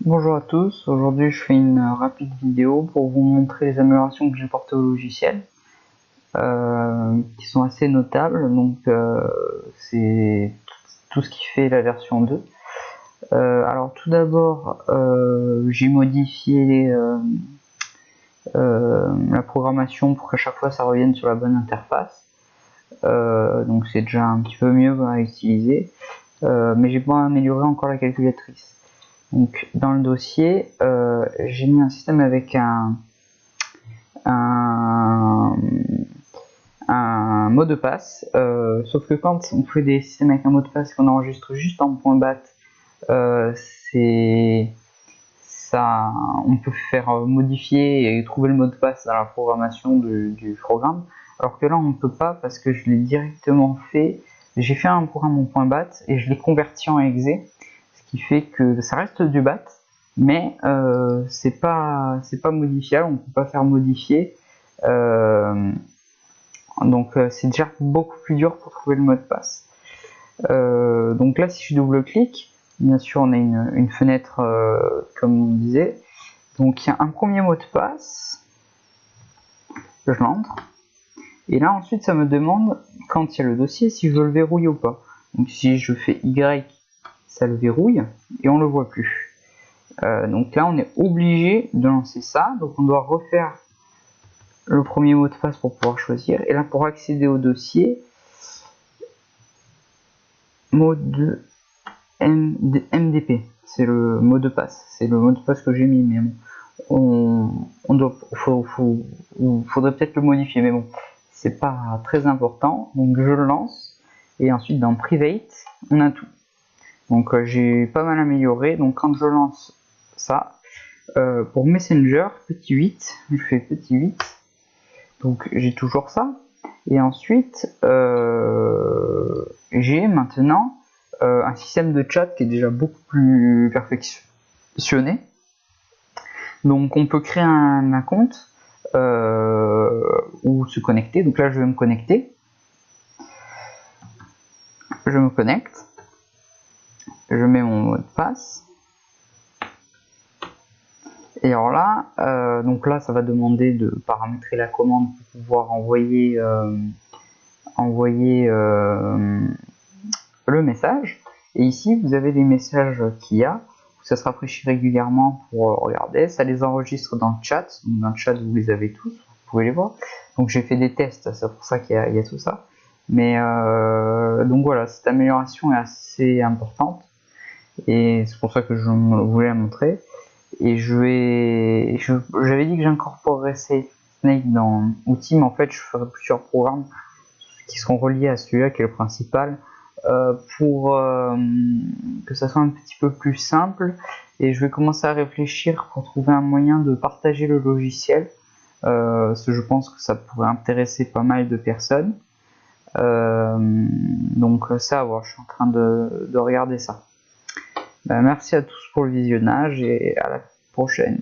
Bonjour à tous, aujourd'hui je fais une rapide vidéo pour vous montrer les améliorations que j'ai portées au logiciel, qui sont assez notables, donc c'est tout ce qui fait la version 2. Alors tout d'abord, j'ai modifié la programmation pour qu'à chaque fois ça revienne sur la bonne interface, donc c'est déjà un petit peu mieux à utiliser, mais j'ai pas amélioré encore la calculatrice. Donc dans le dossier, j'ai mis un système avec un mot de passe, sauf que quand on fait des systèmes avec un mot de passe et qu'on enregistre juste en .bat, on peut faire modifier et trouver le mot de passe dans la programmation du programme, alors que là on ne peut pas parce que je l'ai directement fait. J'ai fait un programme en .bat et je l'ai converti en exe, ce qui fait que ça reste du bat, mais c'est pas modifiable, on peut pas faire modifier. Donc c'est déjà beaucoup plus dur pour trouver le mot de passe. Donc là, si je double-clique, bien sûr on a une fenêtre comme on disait. Donc il y a un premier mot de passe que je l'entre, et là ensuite ça me demande, quand il y a le dossier, si je veux le verrouiller ou pas. Donc si je fais Y, ça le verrouille et on le voit plus. Donc là on est obligé de lancer ça, donc on doit refaire le premier mot de passe pour pouvoir choisir, et là pour accéder au dossier, mot de MDP, c'est le mot de passe, c'est le mot de passe que j'ai mis, mais bon, faudrait peut-être le modifier, mais bon, c'est pas très important. Donc je le lance, et ensuite dans Private, on a tout. Donc j'ai pas mal amélioré. Donc quand je lance ça, pour Messenger, petit 8, je fais petit 8, donc j'ai toujours ça. Et ensuite, j'ai maintenant un système de chat qui est déjà beaucoup plus perfectionné. Donc on peut créer un compte ou se connecter. Donc là je vais me connecter. Je me connecte. Je mets mon mot de passe. Et alors là, donc là ça va demander de paramétrer la commande pour pouvoir envoyer le message. Et ici vous avez les messages qu'il y a. Ça se rafraîchit régulièrement pour regarder. Ça les enregistre dans le chat. Donc dans le chat vous les avez tous, vous pouvez les voir. Donc j'ai fait des tests, c'est pour ça qu'il y a tout ça. Mais donc voilà, cette amélioration est assez importante. Et c'est pour ça que je voulais la montrer. Et j'avais dit que j'incorporerais Snake dans outils, mais en fait je ferai plusieurs programmes qui seront reliés à celui-là qui est le principal, pour que ça soit un petit peu plus simple. Et je vais commencer à réfléchir pour trouver un moyen de partager le logiciel, parce que je pense que ça pourrait intéresser pas mal de personnes. Donc ça à voir, je suis en train de regarder ça. Merci à tous pour le visionnage et à la prochaine.